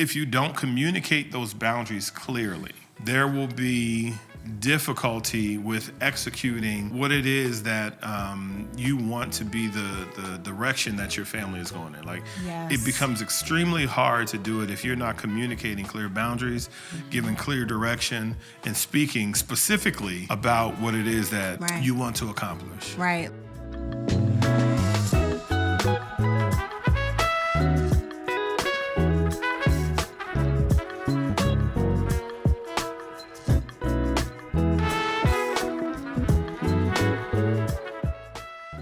if you don't communicate those boundaries clearly, there will be difficulty with executing what it is that you want to be the direction that your family is going in. Like, Yes. it becomes extremely hard to do it if you're not communicating clear boundaries, giving clear direction, and speaking specifically about what it is that Right. you want to accomplish. Right.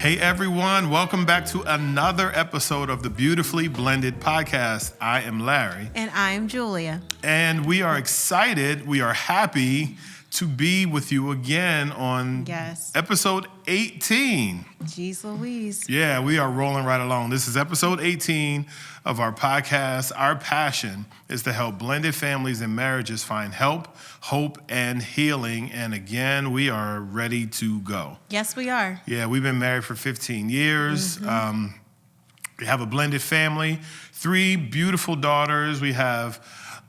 Hey everyone, welcome back to another episode of the Beautifully Blended Podcast. I am Larry. And I'm Julia. And we are excited, we are happy to be with you again on Yes. episode 18. Jeez Louise. Yeah, we are rolling right along. This is episode 18 of our podcast. Our passion is to help blended families and marriages find help, hope, and healing. And again, we are ready to go. Yes, we are. Yeah, we've been married for 15 years. We have a blended family, 3 beautiful daughters. We have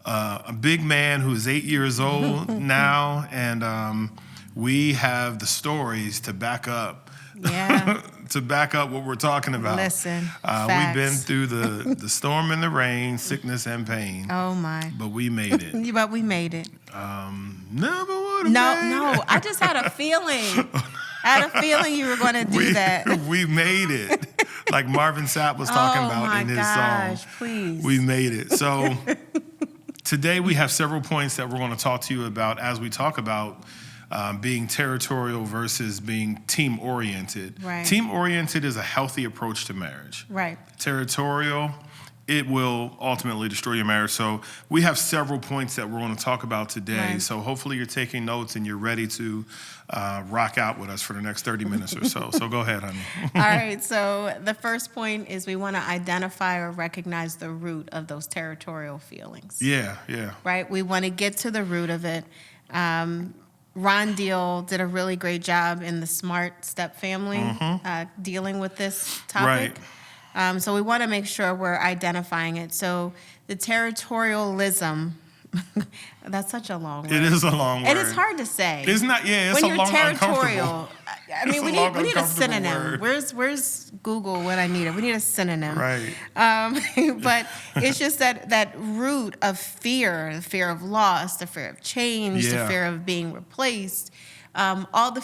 a big man who is 8 years old now, and we have the stories to back up. Yeah. To back up what we're talking about. Listen, we've been facts. through the storm and the rain, sickness and pain, Oh my. but we made it. But we made it. Never would have made No. I just had a feeling. I had a feeling you were going to do that. We made it. Like Marvin Sapp was talking about in his gosh, song. please. We made it. So today we have several points that we're going to talk to you about as we talk about being territorial versus being team-oriented. Right. Team-oriented is a healthy approach to marriage. Right. Territorial, it will ultimately destroy your marriage. So we have several points that we're going to talk about today. Right. So hopefully you're taking notes and you're ready to rock out with us for the next 30 minutes or so. So go ahead, honey. All right. So the first point is we want to identify or recognize the root of those territorial feelings. Yeah. Right? We want to get to the root of it. Ron Deal did a really great job in the Smart Step Family dealing with this topic. Right. So we want to make sure we're identifying it. So the territorialism, that's such a long word. It is a long word. And it's hard to say. It's not, yeah, it's when a you're long, territorial, uncomfortable. I mean, It's we a long, need a uncomfortable synonym. word. Where's Google when I need it? We need a synonym. Right. But it's just that root of fear, the fear of loss, the fear of change, the Yeah. fear of being replaced. All the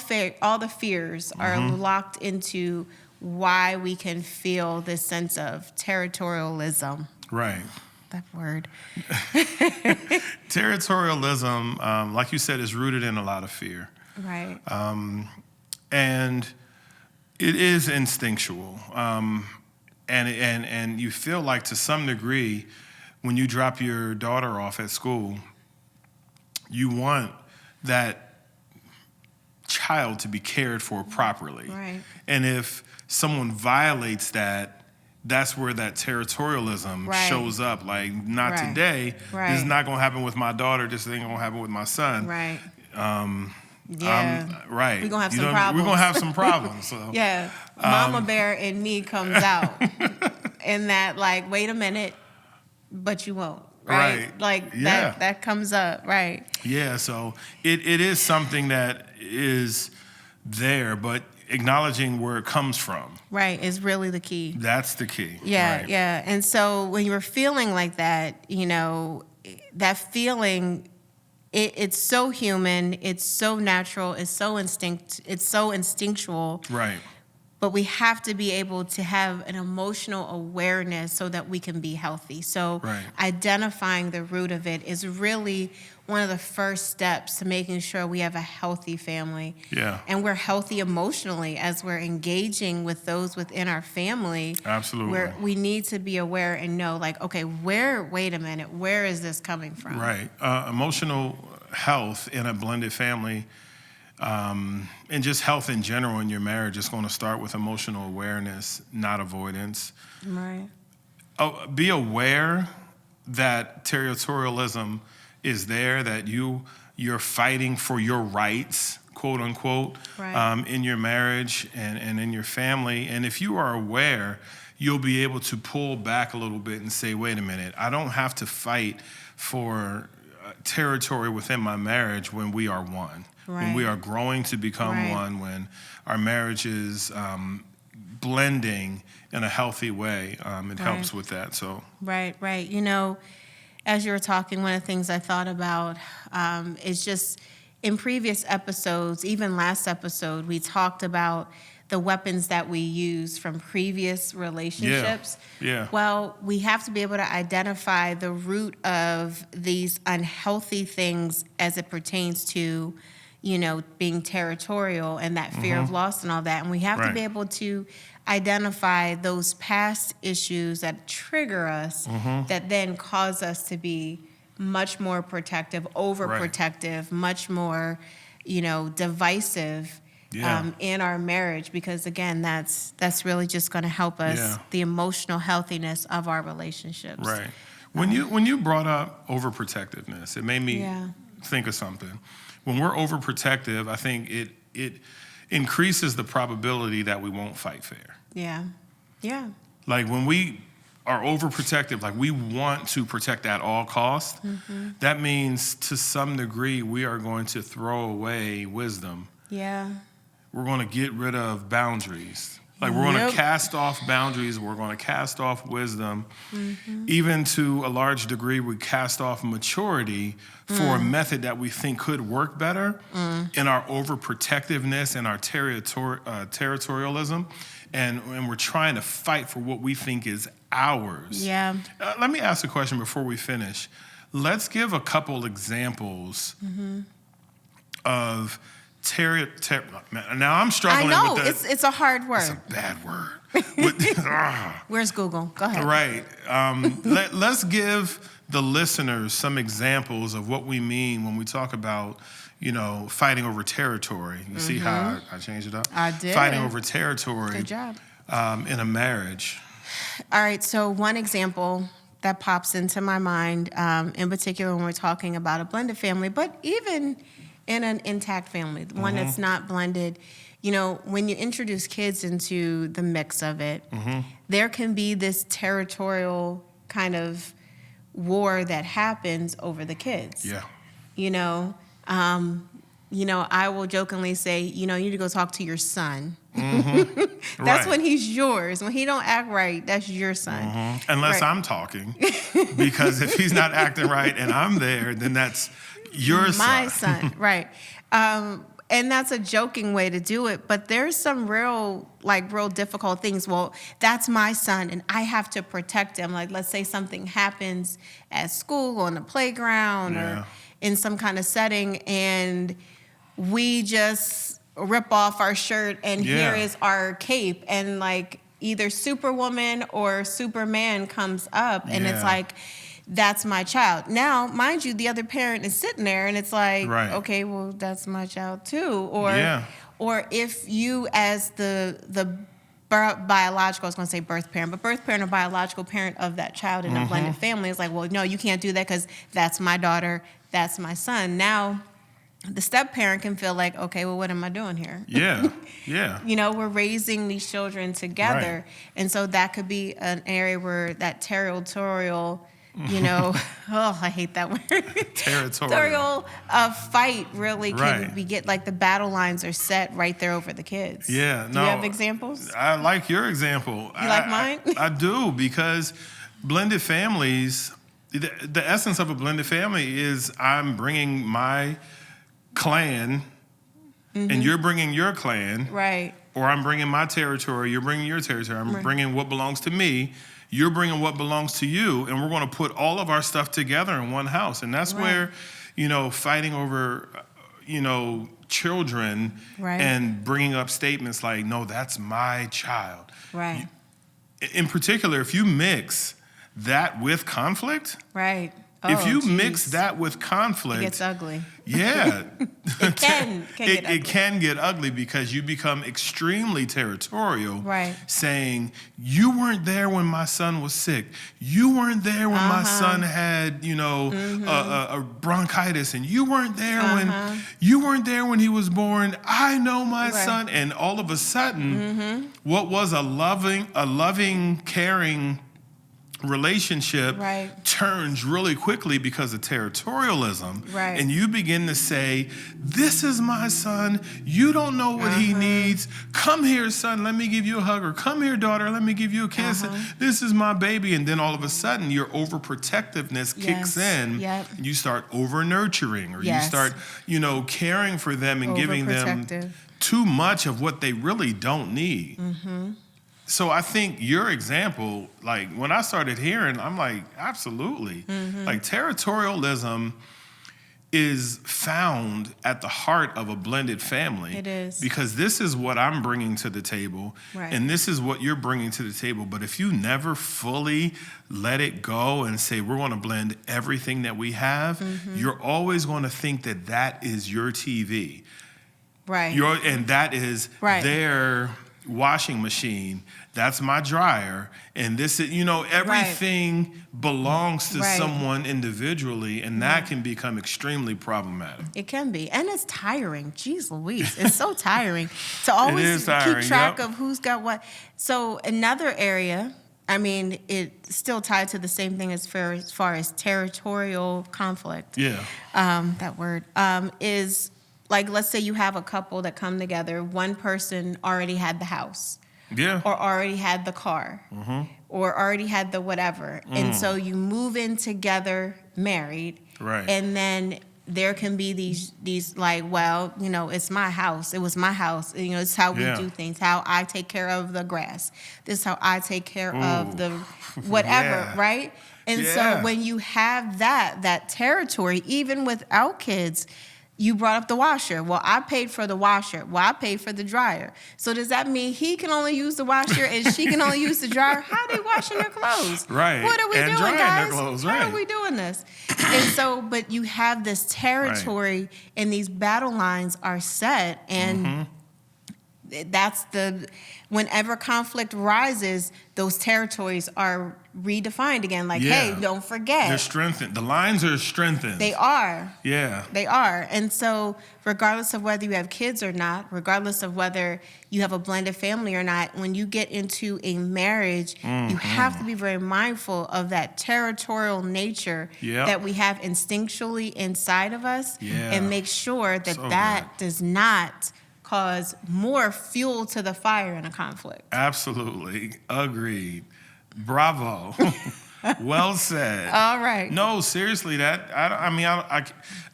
fears are locked into why we can feel this sense of territorialism. Right. That word. Territorialism, like you said, is rooted in a lot of fear. Right. And it is instinctual. And you feel like to some degree, when you drop your daughter off at school, you want that child to be cared for properly. Right. And if someone violates that, that's where that territorialism Right. shows up. Like, not Right. today. Right. This is not going to happen with my daughter. This ain't going to happen with my son. Right. Right. We're going to have some We're problems. going to have some problems. So. Yeah. Mama bear in me comes out. And that, like, wait a minute, but you won't. Right. Right. Like Yeah. that comes up. Right. Yeah, so it is something that is there, but acknowledging where it comes from, Right. Is really the key. that's the key. Yeah. Right. Yeah. And so when you're feeling like that, that feeling, it's so human, it's so natural, it's so instinctual. Right. But we have to be able to have an emotional awareness so that we can be healthy. So Right. identifying the root of it is really one of the first steps to making sure we have a healthy family. Yeah. And we're healthy emotionally as we're engaging with those within our family. Absolutely. Where we need to be aware and know, like, okay, wait a minute, where is this coming from? Right. Emotional health in a blended family, and just health in general in your marriage is going to start with emotional awareness, not avoidance. Right. Be aware that territorialism is there, that you're fighting for your rights, quote unquote, Right. in your marriage and in your family. And if you are aware, you'll be able to pull back a little bit and say, wait a minute, I don't have to fight for territory within my marriage when we are one, when we are growing to become one, when our marriage is blending in a healthy way. It helps with that. So Right. You know, as you were talking, one of the things I thought about is just in previous episodes, even last episode, we talked about the weapons that we use from previous relationships. Yeah. Well, we have to be able to identify the root of these unhealthy things as it pertains to, you know, being territorial and that fear of loss and all that. And we have to be able to identify those past issues that trigger us that then cause us to be much more protective, overprotective, much more, you know, divisive in our marriage, because again, that's really just going to help us the emotional healthiness of our relationships. Right. When you brought up overprotectiveness, it made me think of something. When we're overprotective, I think it increases the probability that we won't fight fair. Yeah. Like when we are overprotective, like we want to protect at all costs, that means to some degree we are going to throw away wisdom. Yeah. We're going to get rid of boundaries. Like we're going to cast off boundaries. We're going to cast off wisdom. Even to a large degree, we cast off maturity for a method that we think could work better in our overprotectiveness and our territorialism. And we're trying to fight for what we think is ours. Yeah. Let me ask a question before we finish. Let's give a couple examples of now I'm struggling I know, with that. it's a hard word. It's a bad word. Where's Google? Go ahead. Right. Let's give the listeners some examples of what we mean when we talk about, you know, fighting over territory. You see how I changed it up? I did. Fighting over territory. Good job. In a marriage. All right, so one example that pops into my mind, in particular when we're talking about a blended family, but even in an intact family, one that's not blended, you know, when you introduce kids into the mix of it, there can be this territorial kind of war that happens over the kids. Yeah. You know, I will jokingly say, you know, you need to go talk to your son. That's when he's yours. When he don't act right, that's your son. Unless I'm talking, because if he's not acting right and I'm there, then that's your son. My son, right. And that's a joking way to do it, but there's some real difficult things. Well, that's my son, and I have to protect him. Like, let's say something happens at school, on the playground, or in some kind of setting, and we just rip off our shirt, and here is our cape, and like either Superwoman or Superman comes up, and it's like, that's my child. Now, mind you, the other parent is sitting there, and it's like, okay, well, that's my child too. Or if you, as the biological, I was going to say birth parent, but birth parent or biological parent of that child in a blended family is like, well, no, you can't do that because that's my daughter, that's my son. Now, the step parent can feel like, okay, well, what am I doing here? Yeah. You know, we're raising these children together. And so that could be an area where that territorial, you know, I hate that word. Territorial fight really can be like the battle lines are set right there over the kids. Yeah. Do you have examples? I like your example. You like mine? I do, because blended families, the essence of a blended family is I'm bringing my clan and you're bringing your clan. Right. Or I'm bringing my territory, you're bringing your territory. I'm bringing what belongs to me. You're bringing what belongs to you, and we're going to put all of our stuff together in one house. And that's where, you know, fighting over, you know, children and bringing up statements like, no, that's my child. Right. In particular, if you mix that with conflict, If Oh, you geez. mix that with conflict, It gets ugly. yeah, It can get ugly. it can get ugly because you become extremely territorial, Right. saying, you weren't there when my son was sick. You weren't there when my son had, a bronchitis, and you weren't there when he was born. I know my son. And all of a sudden, what was a loving, caring relationship turns really quickly because of territorialism. Right. And you begin to say, this is my son. You don't know what he needs. Come here, son. Let me give you a hug. Or come here, daughter. Let me give you a kiss. This is my baby. And then all of a sudden, your overprotectiveness kicks in. Yep. And you start over-nurturing, or you start, caring for them and giving them too much of what they really don't need. So I think your example, like when I started hearing, I'm like, absolutely. Like territorialism is found at the heart of a blended family. It is. Because this is what I'm bringing to the table, and this is what you're bringing to the table. But if you never fully let it go and say, we're going to blend everything that we have, you're always going to think that that is your TV. Right. And that is their washing machine. That's my dryer. And this is, everything belongs to someone individually, and that can become extremely problematic. It can be. And it's tiring. Jeez Louise. It's so tiring to always keep track of who's got what. So another area, I mean, it's still tied to the same thing as far as territorial conflict. Yeah. That word is, like, let's say you have a couple that come together. One person already had the house. Yeah. Or already had the car. Or already had the whatever. And so you move in together married. Right. And then there can be these like, well, it's my house. It was my house. It's how we do things. How I take care of the grass. This is how I take care of the whatever, right? And so when you have that territory, even without kids, you brought up the washer. Well, I paid for the washer. Well, I paid for the dryer. So does that mean he can only use the washer and she can only use the dryer? How are they washing their clothes? Right. What are we and doing, drying guys? Their clothes, How are we doing this? And so, but you have this territory and these battle lines are set, and that's whenever conflict rises, those territories are redefined again. Like, hey, don't forget. They're strengthened. The lines are strengthened. They are. Yeah. They are. And so regardless of whether you have kids or not, regardless of whether you have a blended family or not, when you get into a marriage, you have to be very mindful of that territorial nature that we have instinctually inside of us, and make sure that that does not cause more fuel to the fire in a conflict. Absolutely. Agreed. Bravo. Well said. All right. No, seriously, I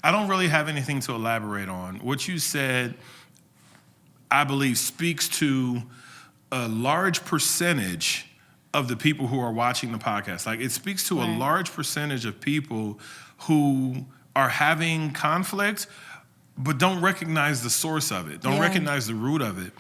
don't really have anything to elaborate on. What you said, I believe, speaks to a large percentage of the people who are watching the podcast. Like, it speaks to a large percentage of people who are having conflict, but don't recognize the source of it, don't recognize the root of it.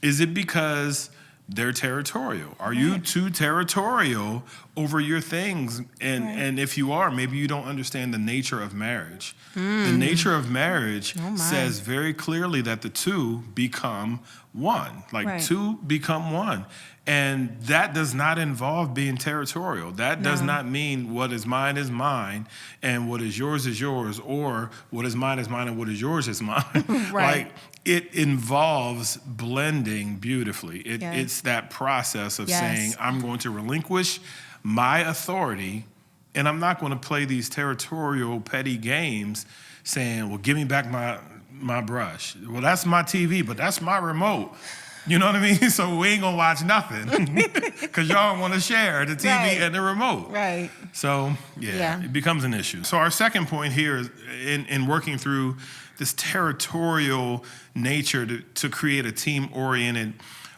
Is it because they're territorial? Are you too territorial over your things? And if you are, maybe you don't understand the nature of marriage. The nature of marriage says very clearly that the two become one. Like, two become one. And that does not involve being territorial. That does not mean what is mine and what is yours, or what is mine and what is yours is mine. Like, it involves blending beautifully. It's that process of saying, I'm going to relinquish my authority, and I'm not going to play these territorial petty games saying, well, give me back my brush. Well, that's my TV, but that's my remote. You know what I mean? So we ain't gonna watch nothing because y'all don't want to share the TV and the remote. Right. So it becomes an issue. So our second point here is in working through this territorial nature to create a team-oriented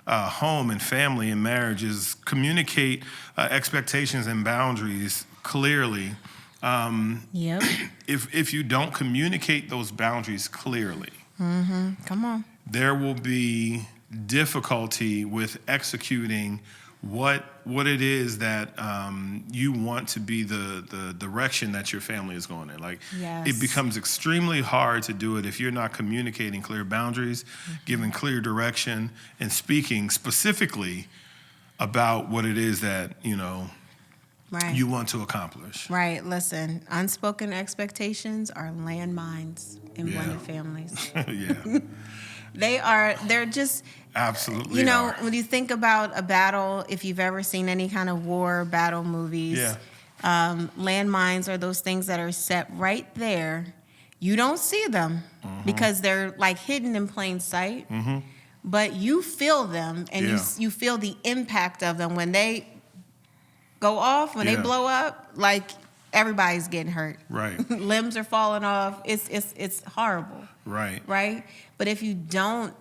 home and family and marriage is communicate expectations and boundaries clearly. If you don't communicate those boundaries clearly, come on, there will be difficulty with executing what it is that you want to be the direction that your family is going in. Like, Yes. it becomes extremely hard to do it if you're not communicating clear boundaries, giving clear direction, and speaking specifically about what it is that, Right. you want to accomplish. Right. Listen, unspoken expectations are landmines in Yeah. blended families. Yeah, They're just, absolutely. are. when you think about a battle, if you've ever seen any kind of war battle movies, Yeah. Landmines are those things that are set right there. You don't see them because they're like hidden in plain sight, but you feel them, and Yeah. you feel the impact of them when they go off, when they Yeah. blow up. Like, everybody's getting hurt. Right. Limbs are falling off. It's horrible. Right. Right? But if you don't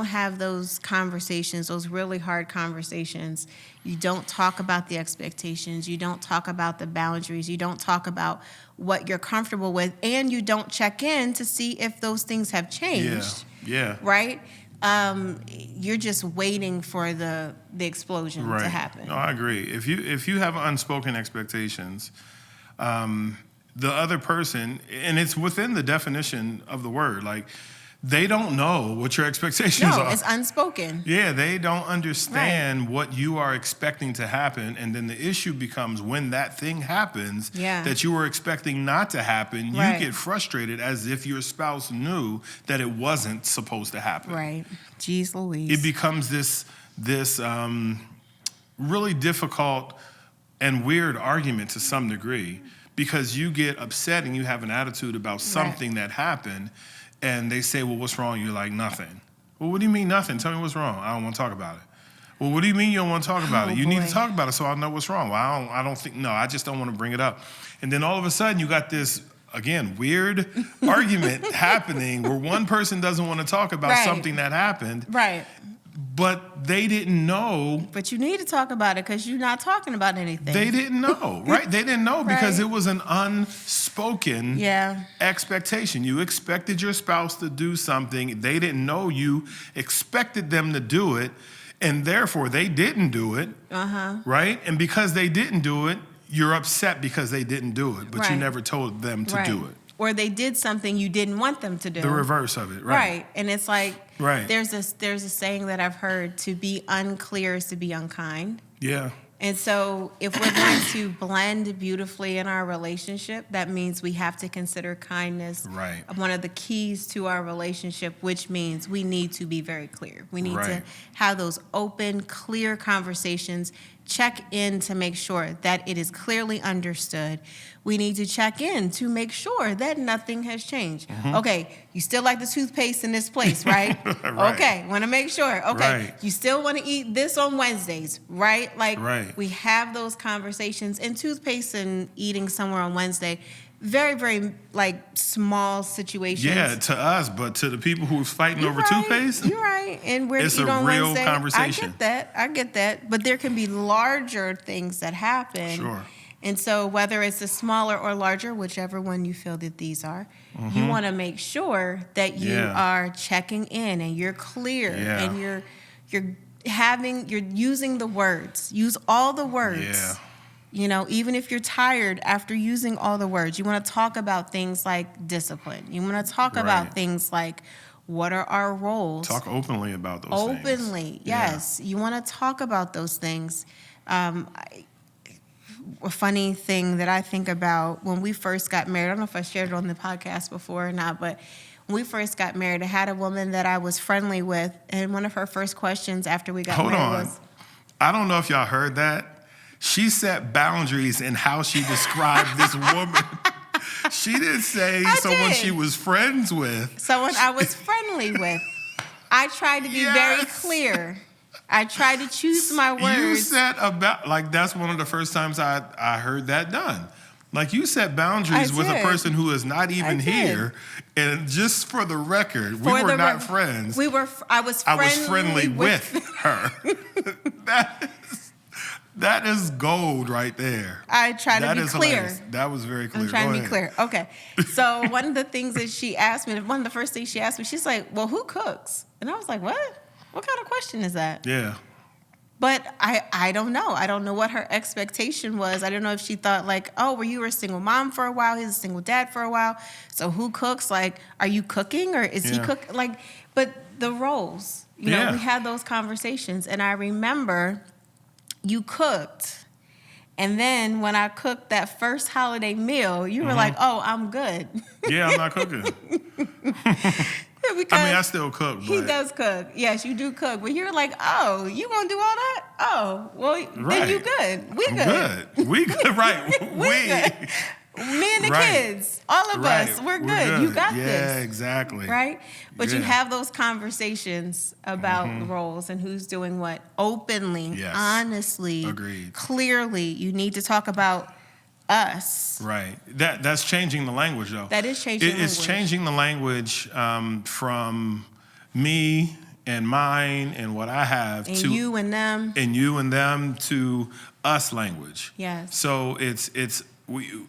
have those conversations, those really hard conversations, you don't talk about the expectations, you don't talk about the boundaries, you don't talk about what you're comfortable with, and you don't check in to see if those things have changed. Yeah. Right? You're just waiting for the explosion to happen. No, I agree. If you have unspoken expectations, the other person, and it's within the definition of the word, like, they don't know what your expectations No, are. it's unspoken. Yeah, they don't understand what you are expecting to happen, and then the issue becomes when that thing happens that you were expecting not to happen, you get frustrated as if your spouse knew that it wasn't supposed to happen. Right. Jeez Louise. It becomes this really difficult and weird argument to some degree, because you get upset and you have an attitude about something that happened, and they say, well, what's wrong? You're like, nothing. Well, what do you mean nothing? Tell me what's wrong. I don't want to talk about it. Well, what do you mean you don't want to talk about it? You need to talk about it so I'll know what's wrong. Well, I just don't want to bring it up. And then all of a sudden you got this, again, weird argument happening where one person doesn't want to talk about something that happened. Right. But they didn't know. But you need to talk about it because you're not talking about anything. They didn't know, right? They didn't know because it was an unspoken expectation. You expected your spouse to do something. They didn't know you expected them to do it, and therefore they didn't do it, right? And because they didn't do it, you're upset because they didn't do it, but you never told them to do it. Or they did something you didn't want them to do. The reverse of it, right? And it's like, there's a saying that I've heard: to be unclear is to be unkind. Yeah. And so if we're going to blend beautifully in our relationship, that means we have to consider kindness one of the keys to our relationship, which means we need to be very clear. We need to have those open, clear conversations, check in to make sure that it is clearly understood. We need to check in to make sure that nothing has changed. Okay, you still like the toothpaste in this place, right? Okay, want to make sure. Okay, you still want to eat this on Wednesdays, right? Like, we have those conversations. And toothpaste and eating somewhere on Wednesday, very, very, like, small situations. Yeah, to us, but to the people who's fighting over toothpaste, you're right. And we're it's eat a on real Wednesday. conversation. I get that. But there can be larger things that happen. Sure. And so whether it's a smaller or larger, whichever one you feel that these are, you want to make sure that you are checking in and you're clear and you're using the words. Use all the words. Yeah. You know, even if you're tired after using all the words, you want to talk about things like discipline. You want to talk about things like, what are our roles? Talk openly about those things. Openly, yes. You want to talk about those things. A funny thing that I think about when we first got married, I don't know if I shared it on the podcast before or not, but when we first got married, I had a woman that I was friendly with, and one of her first questions after we got married was... I don't know if y'all heard that. She set boundaries in how she described this woman. She didn't say someone she was friends with. Someone I was friendly with. I tried to be very clear. I tried to choose my words. You said that's one of the first times I heard that done. Like, you set boundaries with a person who is not even here. And just for the record, we were not friends. I was friendly with her. That is gold right there. I try to be clear. Hilarious. That was very clear. I'm trying to be clear. Okay. So one of the things that she asked me, one of the first things she asked me, she's like, well, who cooks? And I was like, what? What kind of question is that? Yeah. But I don't know. I don't know what her expectation was. I don't know if she thought like, oh, well, you were a single mom for a while. He's a single dad for a while. So who cooks? Like, are you cooking or is he cooking? Like, but the roles, you know, we had those conversations. And I remember you cooked. And then when I cooked that first holiday meal, you were like, oh, I'm good. Yeah, I'm not cooking. Because I mean, I still cook. But he does cook. Yes, you do cook. But you're like, oh, you gonna do all that? Oh, well, then you good. We good. We good, right. We good. Me and the kids, all of us, we're good. You got this. Yeah, exactly. Right? But you have those conversations about roles and who's doing what openly, honestly, agreed, clearly. You need to talk about us. Right. That's changing the language, though. That is changing the language. It's changing the language from me and mine and what I have and to you and them. And you and them to us language. Yes. So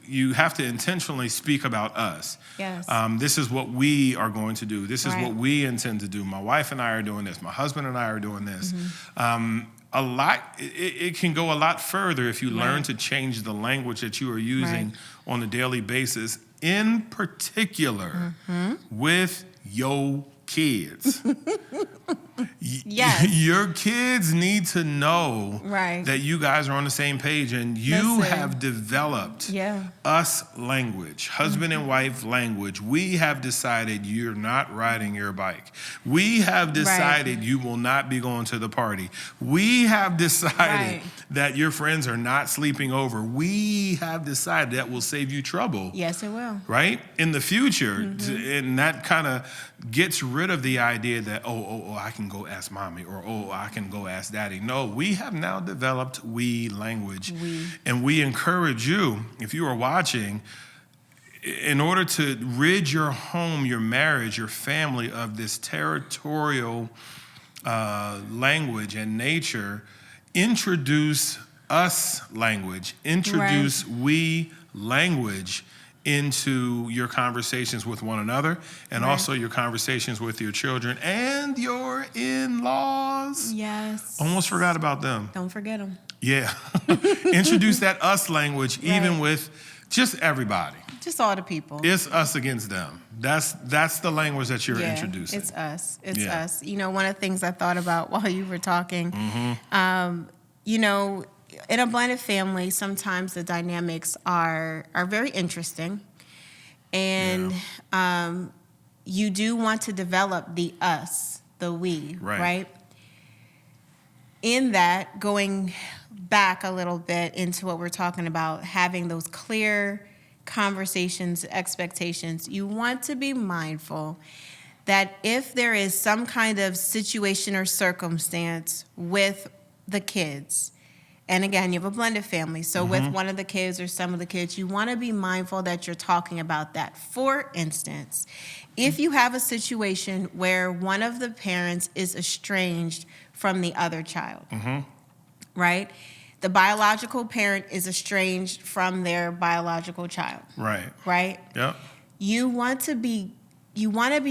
you have to intentionally speak about us. Yes. This is what we are going to do. This is what we intend to do. My wife and I are doing this. My husband and I are doing this. It can go a lot further if you learn to change the language that you are using on a daily basis, in particular with your kids. Your kids need to know that you guys are on the same page and you have developed us language, husband and wife language. We have decided you're not riding your bike. We have decided you will not be going to the party. We have decided that your friends are not sleeping over. We have decided that will save you trouble. Yes, it will. Right? In the future. And that kind of gets rid of the idea that, oh, I can go ask mommy, or, oh, I can go ask daddy. No, we have now developed we language. And we encourage you, if you are watching, in order to rid your home, your marriage, your family of this territorial language and nature, introduce us language, introduce we language into your conversations with one another, and also your conversations with your children and your in-laws. Yes. Almost forgot about them. Don't forget them. Yeah. Introduce that us language even with just everybody. Just all the people. It's us against them. That's the language that you're introducing. It's us. It's us. You know, one of the things I thought about while you were talking, you know, in a blended family, sometimes the dynamics are very interesting. And you do want to develop the us, the we, right? In that, going back a little bit into what we're talking about, having those clear conversations, expectations, you want to be mindful that if there is some kind of situation or circumstance with the kids, and again, you have a blended family, so with one of the kids or some of the kids, you want to be mindful that you're talking about that. For instance, if you have a situation where one of the parents is estranged from the other child, right? The biological parent is estranged from their biological child. Right? Yeah. You want to be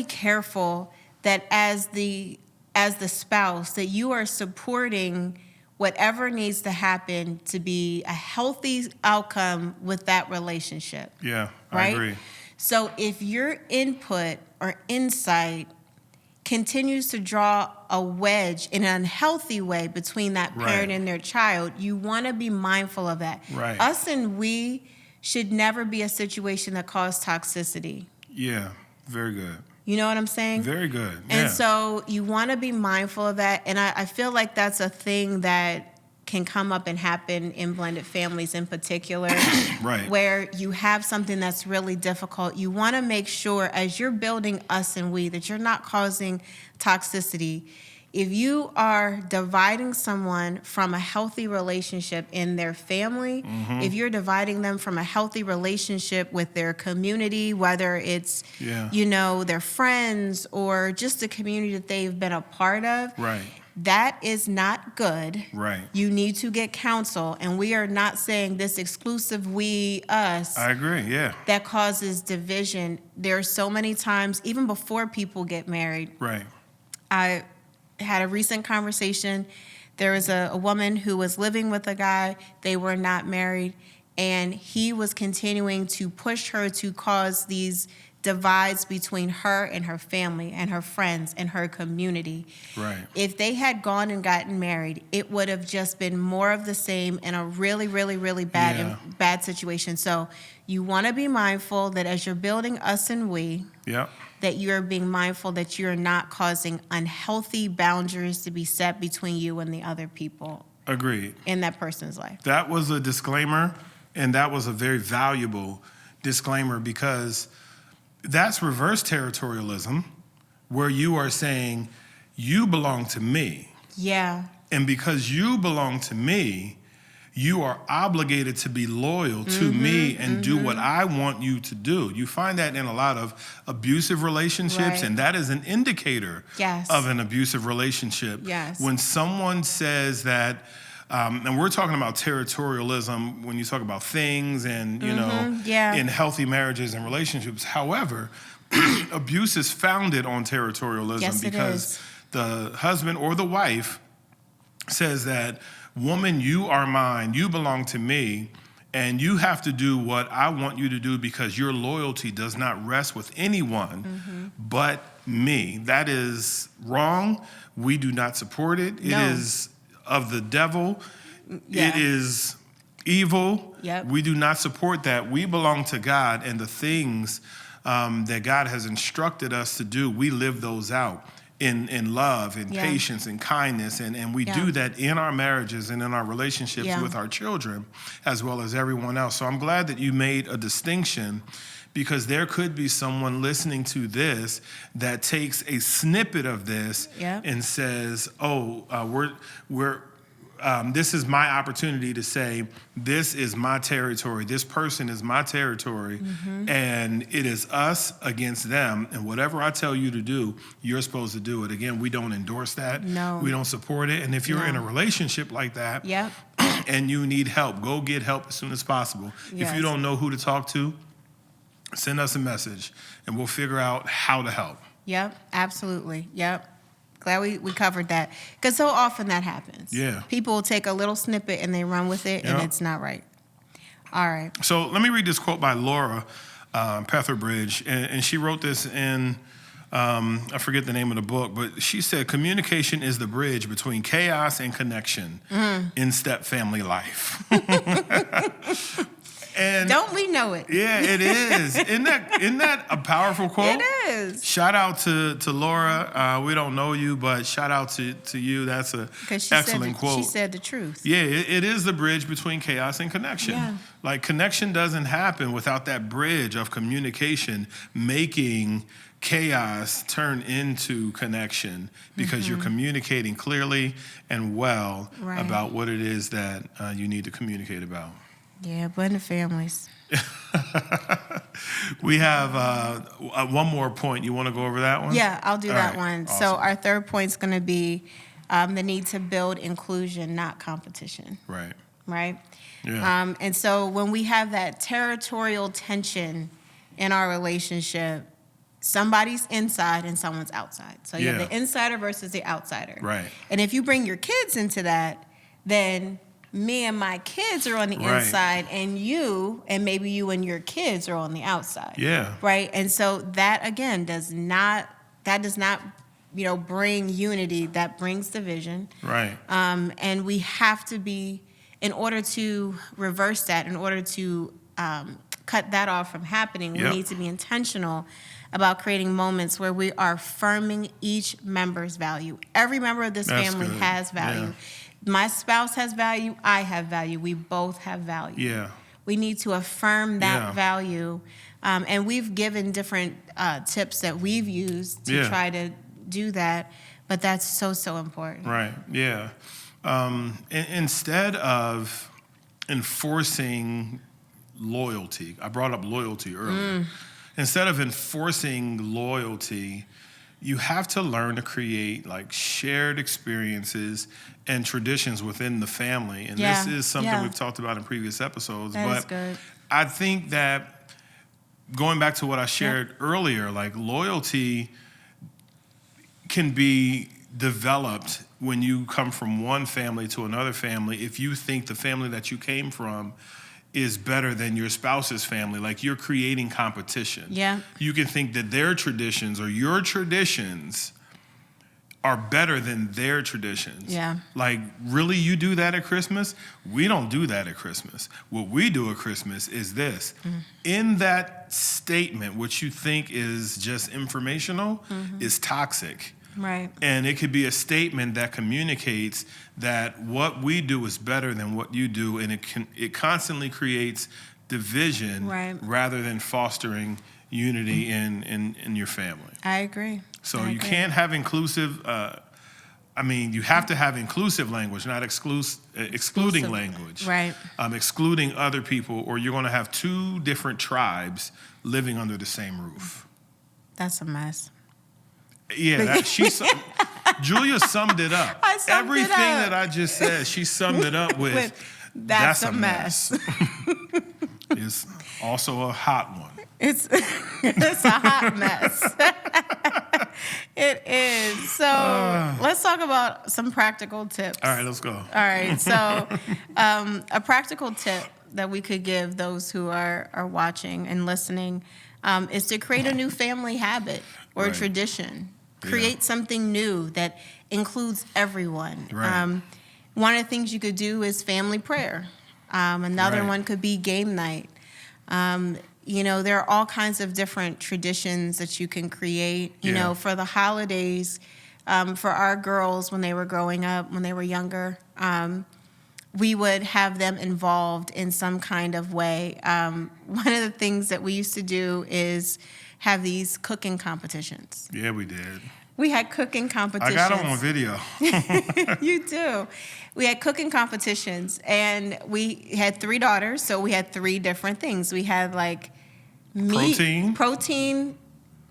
careful that as the spouse, that you are supporting whatever needs to happen to be a healthy outcome with that relationship. Yeah, right? I agree. So if your input or insight continues to draw a wedge in an unhealthy way between that parent and their child, you want to be mindful of that. Right. Us and we should never be a situation that causes toxicity. Yeah, very good. You know what I'm saying? Very good. And so you want to be mindful of that. And I feel like that's a thing that can come up and happen in blended families in particular, where you have something that's really difficult. You want to make sure as you're building us and we that you're not causing toxicity. If you are dividing someone from a healthy relationship in their family, if you're dividing them from a healthy relationship with their community, whether it's, you know, their friends or just the community that they've been a part of, that is not good. You need to get counsel. And we are not saying this exclusive we, us. I agree, that causes division. There are so many times, even before people get married. I had a recent conversation There was a woman who was living with a guy. They were not married, and he was continuing to push her to cause these divides between her and her family and her friends and her community. Right. If they had gone and gotten married, it would have just been more of the same in a really, really, really bad situation. So you want to be mindful that as you're building us and we, that you're being mindful that you're not causing unhealthy boundaries to be set between you and the other people. Agreed. In that person's life. That was a disclaimer, and that was a very valuable disclaimer, because that's reverse territorialism, where you are saying, you belong to me. Yeah. And because you belong to me, you are obligated to be loyal to me and do what I want you to do. You find that in a lot of abusive relationships, and that is an indicator of an abusive relationship. Yes. When someone says that, and we're talking about territorialism when you talk about things and, you know, in healthy marriages and relationships. However, abuse is founded on territorialism because the husband or the wife says that, woman, you are mine, you belong to me, and you have to do what I want you to do because your loyalty does not rest with anyone but me. That is wrong. We do not support it. It is of the devil. It is evil. We do not support that. We belong to God, and the things that God has instructed us to do, we live those out in love and patience and kindness, and we do that in our marriages and in our relationships with our children as well as everyone else. So I'm glad that you made a distinction, because there could be someone listening to this that takes a snippet of this and says, we're this is my opportunity to say, this is my territory, this person is my territory, and it is us against them, and whatever I tell you to do, you're supposed to do it. Again, we don't endorse that. No. We don't support it. And if you're in a relationship like that and you need help, go get help as soon as possible. If you don't know who to talk to, send us a message, and we'll figure out how to help. Absolutely. Glad we covered that, because so often that happens. People will take a little snippet and they run with it, and it's not right. All right. So let me read this quote by Laura Petherbridge, and she wrote this in, I forget the name of the book, but she said, communication is the bridge between chaos and connection in step family life. And don't we know it? Yeah, it is. Isn't that a powerful quote? It is. Shout out to Laura. We don't know you, but shout out to you. That's an excellent quote. She said the truth. Yeah, it is the bridge between chaos and connection. Like, connection doesn't happen without that bridge of communication making chaos turn into connection, because you're communicating clearly and well about what it is that you need to communicate about. Yeah, blended families. We have one more point. You want to go over that one? Yeah, I'll do that one. Awesome. So our third point is going to be the need to build inclusion, not competition. Right? Yeah. And so when we have that territorial tension in our relationship, somebody's inside and someone's outside. So you have the insider versus the outsider. Right. And if you bring your kids into that, then me and my kids are on the inside, and you and maybe you and your kids are on the outside. Right. And so that, again, does not bring unity. That brings division. And we have to be, in order to reverse that, in order to cut that off from happening, we need to be intentional about creating moments where we are affirming each member's value. Every member of this family has value. My spouse has value. I have value. We both have value. We need to affirm that value. And we've given different tips that we've used to try to do that. But that's so important. Instead of enforcing loyalty, I brought up loyalty earlier. Instead of enforcing loyalty, you have to learn to create like shared experiences and traditions within the family. And this is something we've talked about in previous episodes. That is good. I think that, going back to what I shared earlier, like, loyalty can be developed when you come from one family to another family. If you think the family that you came from is better than your spouse's family, like you're creating competition. Yeah. You can think that their traditions or your traditions are better than their traditions. Yeah. Like, really, you do that at Christmas? We don't do that at Christmas. What we do at Christmas is this. In that statement, which you think is just informational, is toxic. Right. And it could be a statement that communicates that what we do is better than what you do, and it constantly creates division rather than fostering unity in your family. I agree. So you can't have inclusive, you have to have inclusive language, not excluding language. Right. Excluding other people, or you're going to have two different tribes living under the same roof. That's a mess. Yeah, Julia summed it up. Everything that I just said, she summed it up with that's a mess. It's also a hot one. It's a hot mess. It is. So let's talk about some practical tips. All right, let's go. All right. So a practical tip that we could give those who are watching and listening is to create a new family habit or tradition. Create something new that includes everyone. Right. One of the things you could do is family prayer. Another one could be game night. There are all kinds of different traditions that you can create. You know, for the holidays, for our girls when they were growing up, when they were younger, we would have them involved in some kind of way. One of the things that we used to do is have these cooking competitions. Yeah, we did. We had cooking competitions. I got them on video. You do. We had cooking competitions, and we had 3 daughters, so we had 3 different things. We had like meat, protein,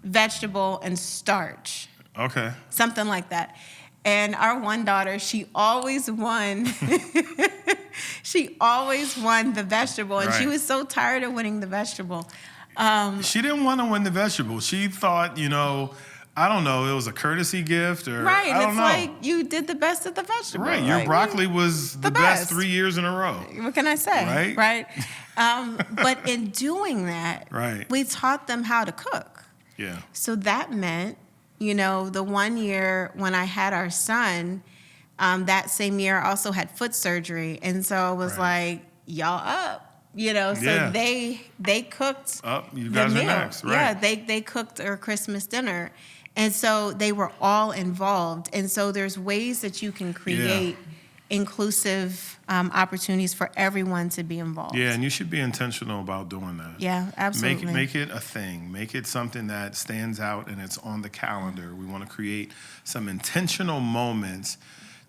vegetable, and starch. Okay. Something like that. And our one daughter, she always won. She always won the vegetable, and she was so tired of winning the vegetable. She didn't want to win the vegetable. She thought, I don't know, it was a courtesy gift or right. I don't It's know. like you did the best at the vegetable. Right. Your broccoli was the best 3 years in a row. What can I say? Right. But in doing that, we taught them how to cook. Yeah. So that meant, the one year when I had our son, that same year I also had foot surgery. And so it was like, y'all up. So they cooked you guys the are meal. next, right? Yeah, they cooked our Christmas dinner. And so they were all involved. And so there's ways that you can create inclusive opportunities for everyone to be involved. Yeah, and you should be intentional about doing that. Yeah, absolutely. Make it a thing. Make it something that stands out and it's on the calendar. We want to create some intentional moments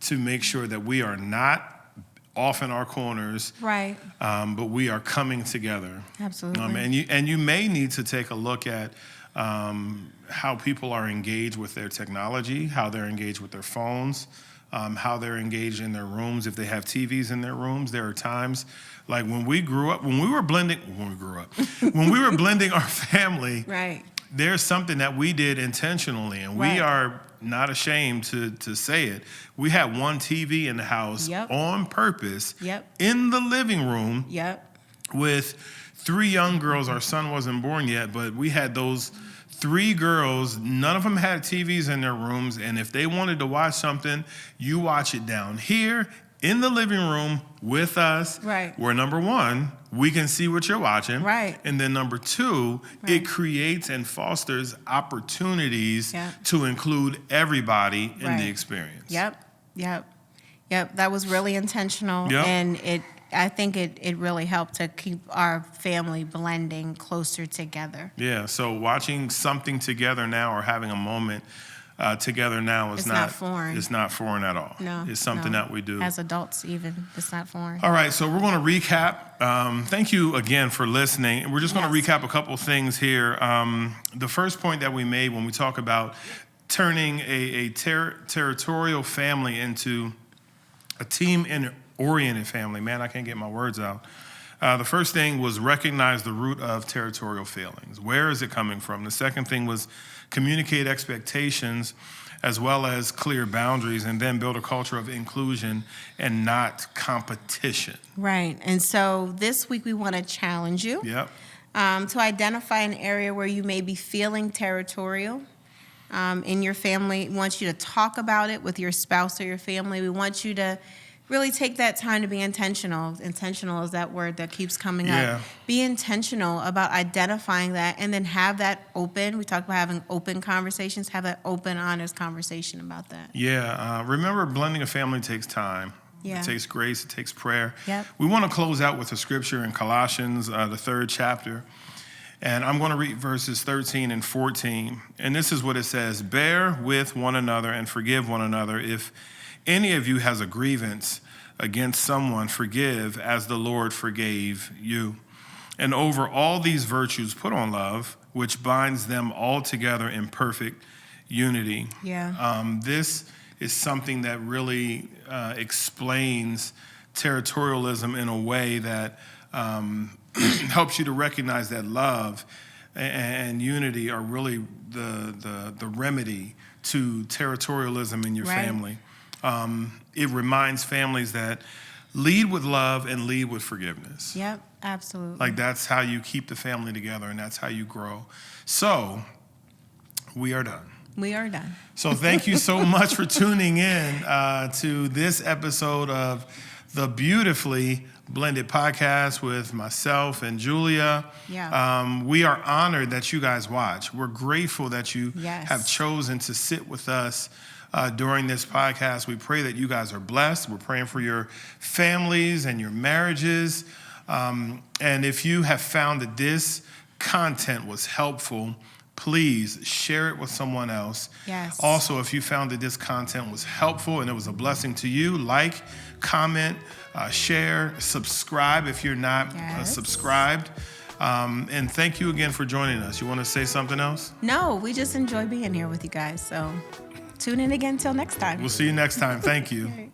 to make sure that we are not off in our corners, right? But we are coming together. Absolutely. And you may need to take a look at how people are engaged with their technology, how they're engaged with their phones, how they're engaged in their rooms. If they have TVs in their rooms, there are times like when we were blending our family. Right. There's something that we did intentionally, and we are not ashamed to say it. We had one TV in the house on purpose in the living room with 3 young girls. Our son wasn't born yet, but we had those 3 girls. None of them had TVs in their rooms, and if they wanted to watch something, you watch it down here in the living room with us, where number 1, we can see what you're watching. Right. And then number 2, it creates and fosters opportunities to include everybody in the experience. Yep. That was really intentional. And I think it really helped to keep our family blending closer together. Yeah. So watching something together now or having a moment together now is not foreign. It's not foreign at all. No, it's something that we do. As adults even, it's not foreign. All right, so we're going to recap. Thank you again for listening. We're just going to recap a couple things here. The first point that we made when we talk about turning a territorial family into a team-oriented family. Man, I can't get my words out. The first thing was recognize the root of territorial feelings. Where is it coming from? The second thing was communicate expectations as well as clear boundaries, and then build a culture of inclusion and not competition. Right. And so this week we want to challenge you Yep. to identify an area where you may be feeling territorial in your family. We want you to talk about it with your spouse or your family. We want you to really take that time to be intentional. Intentional is that word that keeps coming up. Be intentional about identifying that, and then have that open. We talk about having open conversations. Have that open, honest conversation about that. Remember, blending a family takes time. Yeah. It takes grace. It takes prayer. Yep. We want to close out with a scripture in Colossians, the 3rd chapter. And I'm going to read verses 13 and 14. And this is what it says: bear with one another and forgive one another. If any of you has a grievance against someone, forgive as the Lord forgave you. And over all these virtues, put on love, which binds them all together in perfect unity. This is something that really explains territorialism in a way that helps you to recognize that love and unity are really the remedy to territorialism in your family. It reminds families that lead with love and lead with forgiveness. Yep, absolutely. Like, that's how you keep the family together, and that's how you grow. So, we are done. We are done. So thank you so much for tuning in to this episode of the Beautifully Blended podcast with myself and Julia. We are honored that you guys watch. We're grateful that you have chosen to sit with us during this podcast. We pray that you guys are blessed. We're praying for your families and your marriages. And if you have found that this content was helpful, please share it with someone else. Also, if you found that this content was helpful and it was a blessing to you, like, comment, share, subscribe if you're not subscribed. And thank you again for joining us. You want to say something else? No, we just enjoy being here with you guys. So tune in again till next time. We'll see you next time. Thank you.